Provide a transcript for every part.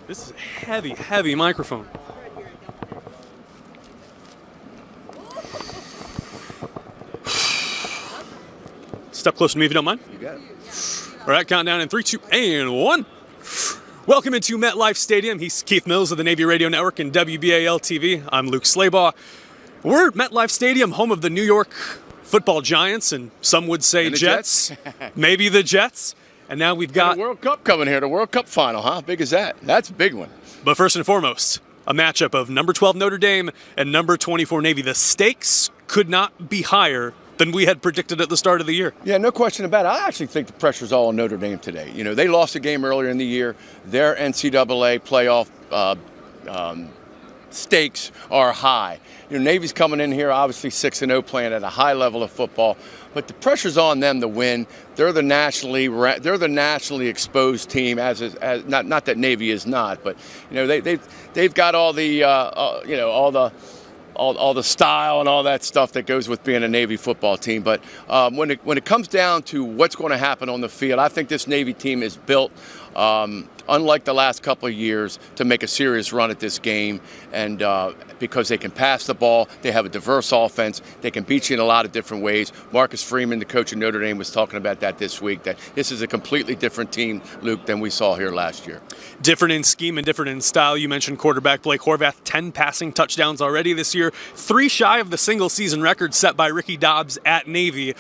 This is a heavy, heavy microphone. Step closer to me if you don't mind. You got it. All right, countdown in 3, 2, and 1. Welcome into MetLife Stadium. He's Keith Mills of the Navy Radio Network and WBAL TV. I'm Luke Slaybaugh. We're at MetLife Stadium, home of the New York Football Giants, and some would say Jets. Maybe the Jets. And now we've got the World Cup coming here, the World Cup final, huh? How big is that? That's a big one. But first and foremost, a matchup of number 12 Notre Dame and number 24 Navy. The stakes could not be higher than we had predicted at the start of the year. Yeah, no question about it. I actually think the pressure's all on Notre Dame today. You know, they lost a game earlier in the year. Their NCAA playoff stakes are high. You know, Navy's coming in here, obviously 6-0, playing at a high level of football, but the pressure's on them to win. They're the nationally exposed team, as not that Navy is not, but you know they've got all the all the style and all that stuff that goes with being a Navy football team. But when it comes down to what's going to happen on the field, I think this Navy team is built, unlike the last couple of years, to make a serious run at this game. And because they can pass the ball, they have a diverse offense, they can beat you in a lot of different ways. Marcus Freeman, the coach of Notre Dame, was talking about that this week, that this is a completely different team, Luke, than we saw here last year. Different in scheme and different in style. You mentioned quarterback Blake Horvath, 10 passing touchdowns already this year, 3 shy of the single-season record set by Ricky Dobbs at Navy.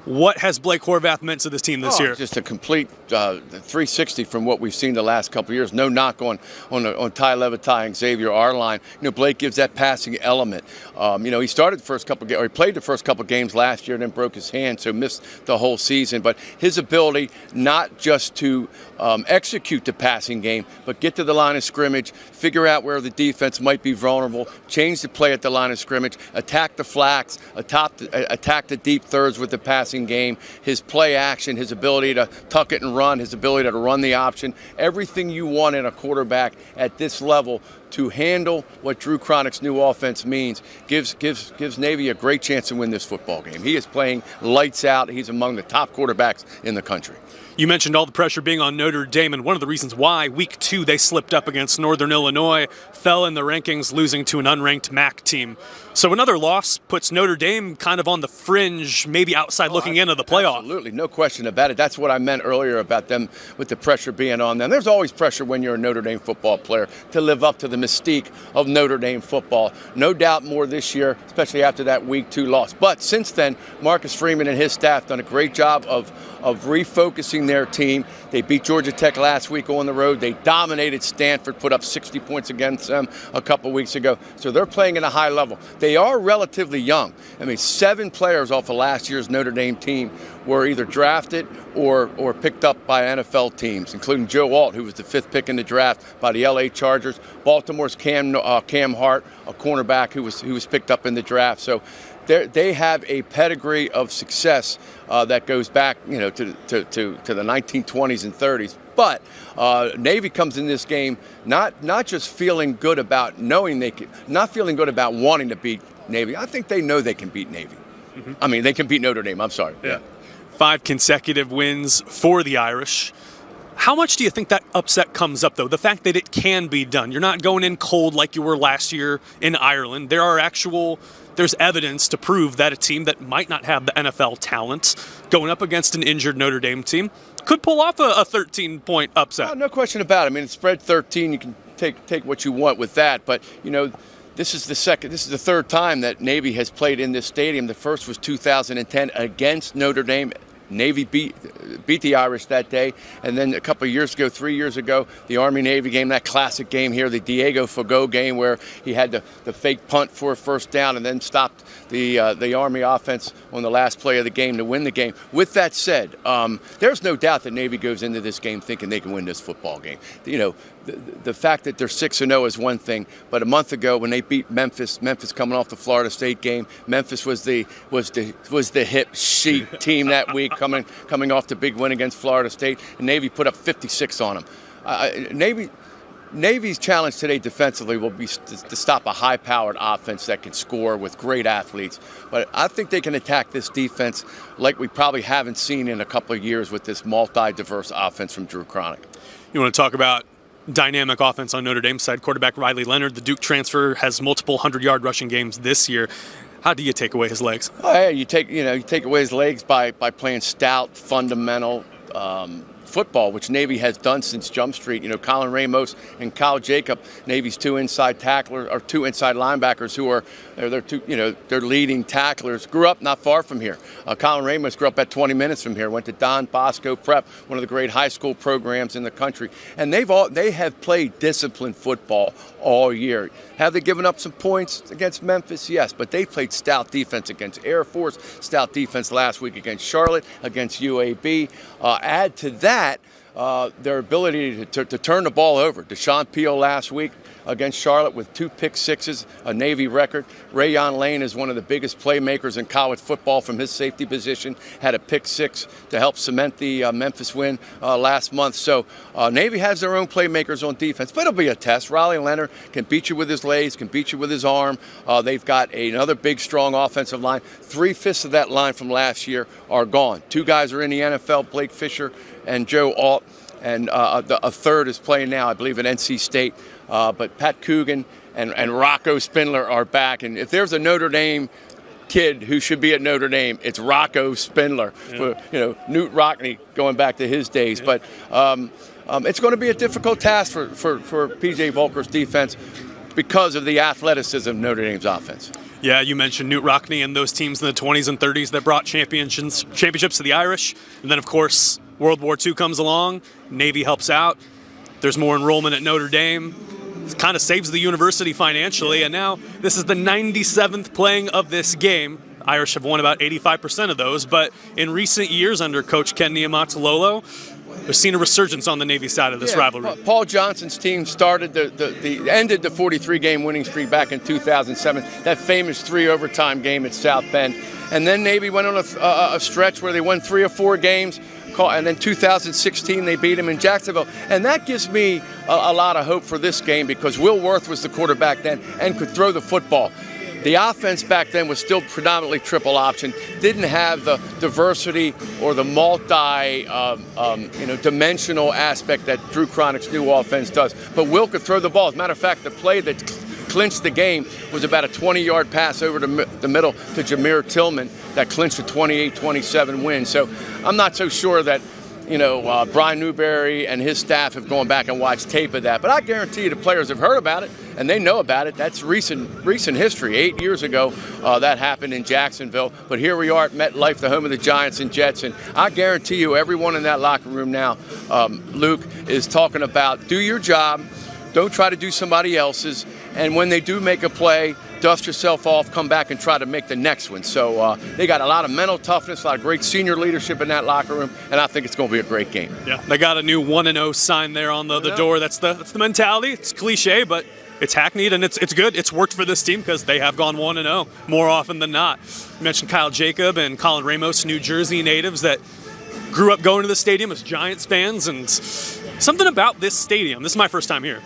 What has Blake Horvath meant to this team this year? Just a complete 360 from what we've seen the last couple of years. No knock on Ty Levitine and Xavier Arline. You know, Blake gives that passing element. You know, he started the first couple games, or he played the first couple games last year, and then broke his hand, so missed the whole season. But his ability not just to execute the passing game, but get to the line of scrimmage, figure out where the defense might be vulnerable, change the play at the line of scrimmage, attack the flats, attack the deep thirds with the passing game, his play action, his ability to tuck it and run, his ability to run the option, everything you want in a quarterback at this level to handle what Drew Cronick's new offense means gives Navy a great chance to win this football game. He is playing lights out. He's among the top quarterbacks in the country. You mentioned all the pressure being on Notre Dame, and one of the reasons why week 2 they slipped up against Northern Illinois, fell in the rankings, losing to an unranked MAC team. So another loss puts Notre Dame kind of on the fringe, maybe outside looking into the playoff. Absolutely, no question about it. That's what I meant earlier about them with the pressure being on them. There's always pressure when you're a Notre Dame football player to live up to the mystique of Notre Dame football. No doubt more this year, especially after that week 2 loss. But since then, Marcus Freeman and his staff done a great job of refocusing their team. They beat Georgia Tech last week on the road. They dominated Stanford, put up 60 points against them a couple weeks ago. So they're playing at a high level. They are relatively young. I mean, 7 players off of last year's Notre Dame team were either drafted or picked up by NFL teams, including Joe Alt, who was the 5th pick in the draft by the LA Chargers. Baltimore's Cam Hart, a cornerback who was picked up in the draft. So they have a pedigree of success that goes back, you know, to the 1920s and 30s. But Navy comes in this game not just feeling good about knowing not feeling good about wanting to beat Navy. I think they know they can beat Navy. Mm-hmm. I mean, they can beat Notre Dame. I'm sorry. Yeah. 5 consecutive wins for the Irish. How much do you think that upset comes up, though? The fact that it can be done. You're not going in cold like you were last year in Ireland. There's evidence to prove that a team that might not have the NFL talent going up against an injured Notre Dame team could pull off a 13-point upset. No question about it. I mean, it's spread 13. You can take what you want with that. But, you know, this is the 3rd time that Navy has played in this stadium. The first was 2010 against Notre Dame. Navy beat the Irish that day, and then a couple of years ago, 3 years ago, the Army-Navy game, that classic game here, the Diego Fagot game, where he had the fake punt for a first down and then stopped the Army offense on the last play of the game to win the game. With that said, there's no doubt that Navy goes into this game thinking they can win this football game. You know, the fact that they're 6-0 is one thing, but a month ago when they beat Memphis coming off the Florida State game, Memphis was the hip sheet team that week, coming off the big win against Florida State, and Navy put up 56 on them. Navy's challenge today defensively will be to stop a high-powered offense that can score with great athletes. But I think they can attack this defense like we probably haven't seen in a couple of years with this multi-diverse offense from Drew Cronick. You want to talk about dynamic offense on Notre Dame's side. Quarterback Riley Leonard, the Duke transfer, has multiple 100-yard rushing games this year. How do you take away his legs? Oh, yeah, you take away his legs by playing stout, fundamental football, which Navy has done since Jump Street. Colin Ramos and Kyle Jacob, Navy's two inside linebackers who are they're leading tacklers. Grew up not far from here. Colin Ramos grew up at 20 minutes from here. Went to Don Bosco Prep, one of the great high school programs in the country, and they have played disciplined football all year. Have they given up some points against Memphis? Yes, but they played stout defense against Air Force, stout defense last week against Charlotte, against UAB. Add to that their ability to turn the ball over. Deshaun Peel last week against Charlotte with 2 pick sixes, a Navy record. Rayon Lane is one of the biggest playmakers in college football from his safety position. Had a pick six to help cement the Memphis win last month. So Navy has their own playmakers on defense, but it'll be a test. Riley Leonard can beat you with his legs, can beat you with his arm. They've got another big, strong offensive line. 3/5 of that line from last year are gone. 2 guys are in the NFL, Blake Fisher and Joe Alt. And a third is playing now, I believe, at NC State. But Pat Coogan and Rocco Spindler are back. And if there's a Notre Dame kid who should be at Notre Dame, it's Rocco Spindler. Yeah. Newt Rockne going back to his days. Yeah. But it's going to be a difficult task for P.J. Volker's defense because of the athleticism of Notre Dame's offense. Yeah, you mentioned Newt Rockne and those teams in the 20s and 30s that brought championships to the Irish. And then, of course, World War II comes along. Navy helps out. There's more enrollment at Notre Dame. It kind of saves the university financially. And now this is the 97th playing of this game. Irish have won about 85% of those. But in recent years under Coach Ken Niumatalolo, we've seen a resurgence on the Navy side of this rivalry. Paul Johnson's team started ended the 43-game winning streak back in 2007. That famous 3 overtime game at South Bend, and then Navy went on a stretch where they won 3 or 4 games. And then 2016 they beat him in Jacksonville, and that gives me a lot of hope for this game because Will Worth was the quarterback then and could throw the football. The offense back then was still predominantly triple option, didn't have the diversity or the dimensional aspect that Drew Cronick's new offense does. But Will could throw the ball. As a matter of fact, the play that clinched the game was about a 20-yard pass over the middle to Jameer Tillman that clinched a 28-27 win. So I'm not so sure that Brian Newberry and his staff have gone back and watched tape of that. But I guarantee you the players have heard about it, and they know about it. That's recent history. 8 years ago, that happened in Jacksonville. But here we are at MetLife, the home of the Giants and Jets. And I guarantee you everyone in that locker room now, Luke, is talking about do your job. Don't try to do somebody else's. And when they do make a play, dust yourself off, come back and try to make the next one. So they got a lot of mental toughness, a lot of great senior leadership in that locker room, and I think it's going to be a great game. Yeah, they got a new 1-0 sign there on the door. That's the mentality. It's cliche, but it's hackneyed, and it's good. It's worked for this team because they have gone 1-0 more often than not. You mentioned Kyle Jacob and Colin Ramos, New Jersey natives that grew up going to the stadium as Giants fans, and something about this stadium, this is my first time here,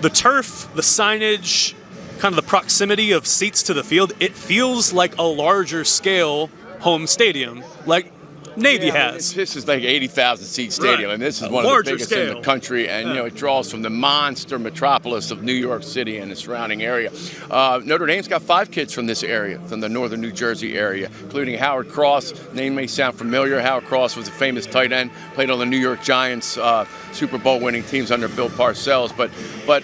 the turf, the signage, kind of the proximity of seats to the field, it feels like a larger scale home stadium, like Navy has. This is like 80,000 seat stadium, and this is one of the biggest in the country, and it draws from the monster metropolis of New York City and the surrounding area. Notre Dame's got 5 kids from this area, from the northern New Jersey area, including Howard Cross. Name may sound familiar. Howard Cross was a famous tight end, played on the New York Giants Super Bowl winning teams under Bill Parcells, but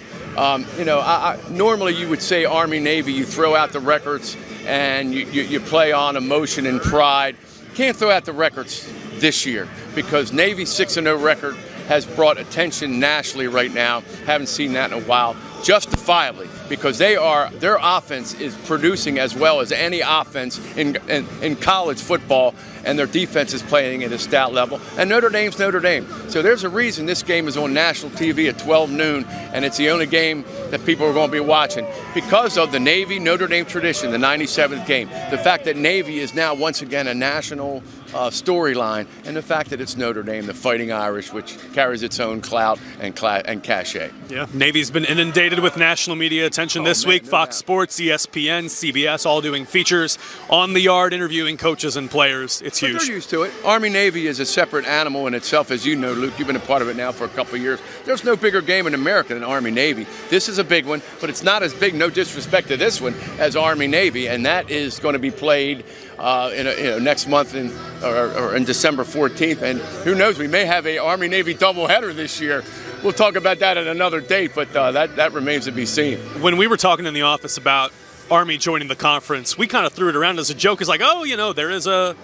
normally you would say Army, Navy, you throw out the records and you play on emotion and pride. Can't throw out the records this year because Navy's 6-0 record has brought attention nationally right now. Haven't seen that in a while, justifiably, because their offense is producing as well as any offense in college football, and their defense is playing at a stout level. And Notre Dame's Notre Dame. So there's a reason this game is on national TV at 12 noon, and it's the only game that people are going to be watching because of the Navy-Notre Dame tradition, the 97th game. The fact that Navy is now once again a national storyline, and the fact that it's Notre Dame, the Fighting Irish, which carries its own clout and cachet. Yeah, Navy's been inundated with national media attention this week. Fox Sports, ESPN, CBS, all doing features on the yard, interviewing coaches and players. It's huge. They're used to it. Army-Navy is a separate animal in itself, as you know, Luke. You've been a part of it now for a couple of years. There's no bigger game in America than Army-Navy. This is a big one, but it's not as big, no disrespect to this one, as Army-Navy, and that is going to be played next month or in December 14th, and who knows, we may have a Army-Navy doubleheader this year. We'll talk about that at another date, but that remains to be seen. When we were talking in the office about Army joining the conference, we kind of threw it around as a joke. It's like, there is a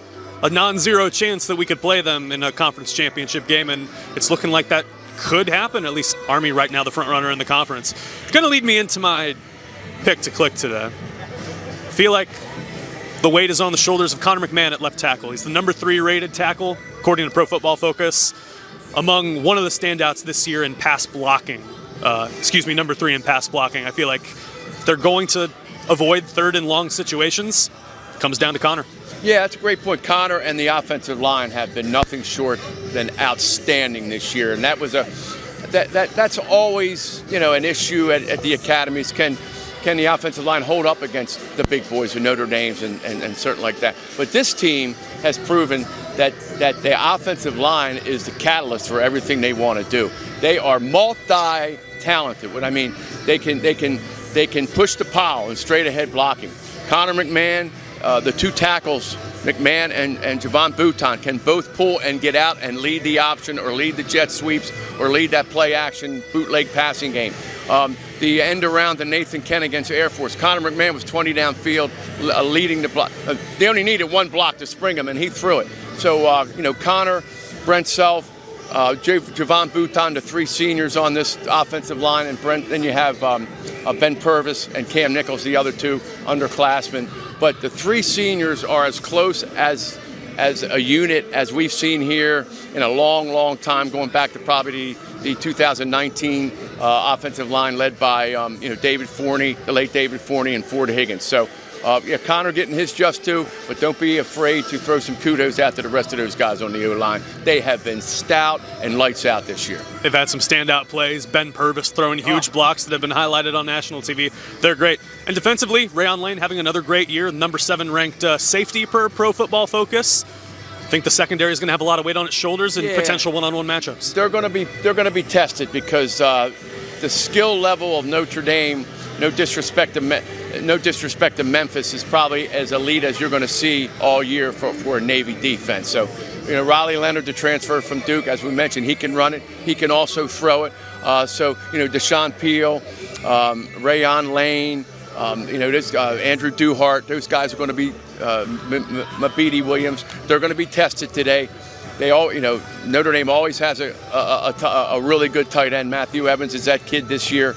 non-zero chance that we could play them in a conference championship game, and it's looking like that could happen. At least Army right now, the front runner in the conference. Going to lead me into my pick to click today. Feel like the weight is on the shoulders of Connor McMahon at left tackle. He's the number 3 rated tackle, according to Pro Football Focus, among one of the standouts this year in pass blocking. Number 3 in pass blocking. I feel like if they're going to avoid third and long situations, it comes down to Connor. Yeah, that's a great point. Connor and the offensive line have been nothing short than outstanding this year, and that's always an issue at the academies. Can the offensive line hold up against the big boys, the Notre Dames and certain like that? But this team has proven that the offensive line is the catalyst for everything they want to do. They are multi-talented. What I mean, they can push the pile and straight ahead blocking. Connor McMahon, the 2 tackles, McMahon and Javon Bouton, can both pull and get out and lead the option or lead the jet sweeps or lead that play action bootleg passing game. The end around to Nathan Kent against Air Force. Connor McMahon was 20 downfield, leading the block. They only needed 1 block to spring him, and he threw it. So, Connor, Brent Self, Javon Bouton, the 3 seniors on this offensive line, and then you have Ben Purvis and Cam Nichols, the other 2 underclassmen. But the 3 seniors are as close as a unit as we've seen here in a long, long time, going back to probably the 2019 offensive line led by David Forney, the late David Forney, and Ford Higgins. So Connor getting his just due, but don't be afraid to throw some kudos out to the rest of those guys on the O-line. They have been stout and lights out this year. They've had some standout plays. Ben Purvis throwing huge blocks that have been highlighted on national TV. They're great. And defensively, Rayon Lane having another great year, number 7 ranked safety per Pro Football Focus. I think the secondary is going to have a lot of weight on its shoulders and potential one-on-one matchups. They're going to be tested because the skill level of Notre Dame, no disrespect to Memphis, is probably as elite as you're going to see all year for a Navy defense. So, Riley Leonard, the transfer from Duke, as we mentioned, he can run it. He can also throw it. Deshaun Peel, Rayon Lane, Andrew Duhart, those guys are going to be Mabidi Williams. They're going to be tested today. They all, Notre Dame always has a really good tight end. Matthew Evans is that kid this year.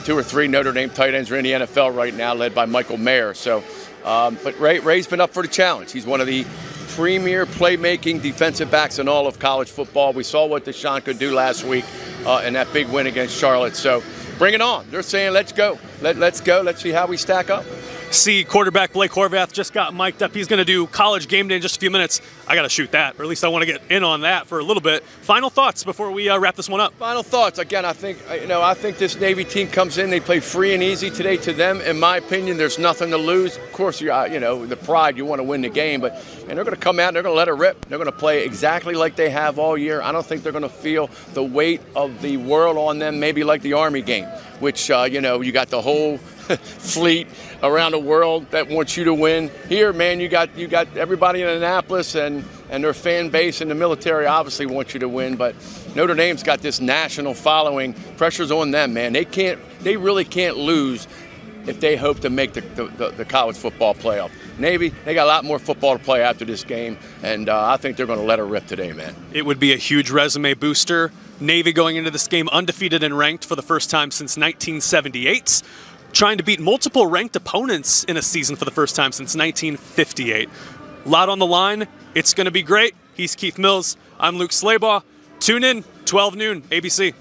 2 or 3 Notre Dame tight ends are in the NFL right now, led by Michael Mayer. So, but Ray's been up for the challenge. He's one of the premier playmaking defensive backs in all of college football. We saw what Deshaun could do last week in that big win against Charlotte. So, bring it on. They're saying, let's go. Let's go. Let's see how we stack up. See, quarterback Blake Horvath just got mic'd up. He's going to do College Game Day in just a few minutes. I got to shoot that, or at least I want to get in on that for a little bit. Final thoughts before we wrap this one up. Final thoughts. Again, I think this Navy team comes in. They play free and easy today. To them, in my opinion, there's nothing to lose. Of course, the pride, you want to win the game, but they're going to come out and they're going to let it rip. They're going to play exactly like they have all year. I don't think they're going to feel the weight of the world on them, maybe like the Army game, which you got the whole fleet around the world that wants you to win. Here, man, you got everybody in Annapolis and their fan base and the military obviously wants you to win, but Notre Dame's got this national following. Pressure's on them, man. They really can't lose if they hope to make the college football playoff. Navy, they got a lot more football to play after this game, and I think they're going to let it rip today, man. It would be a huge resume booster. Navy going into this game undefeated and ranked for the first time since 1978. Trying to beat multiple ranked opponents in a season for the first time since 1958. A lot on the line. It's going to be great. He's Keith Mills. I'm Luke Slaybaugh. Tune in, 12 noon, ABC.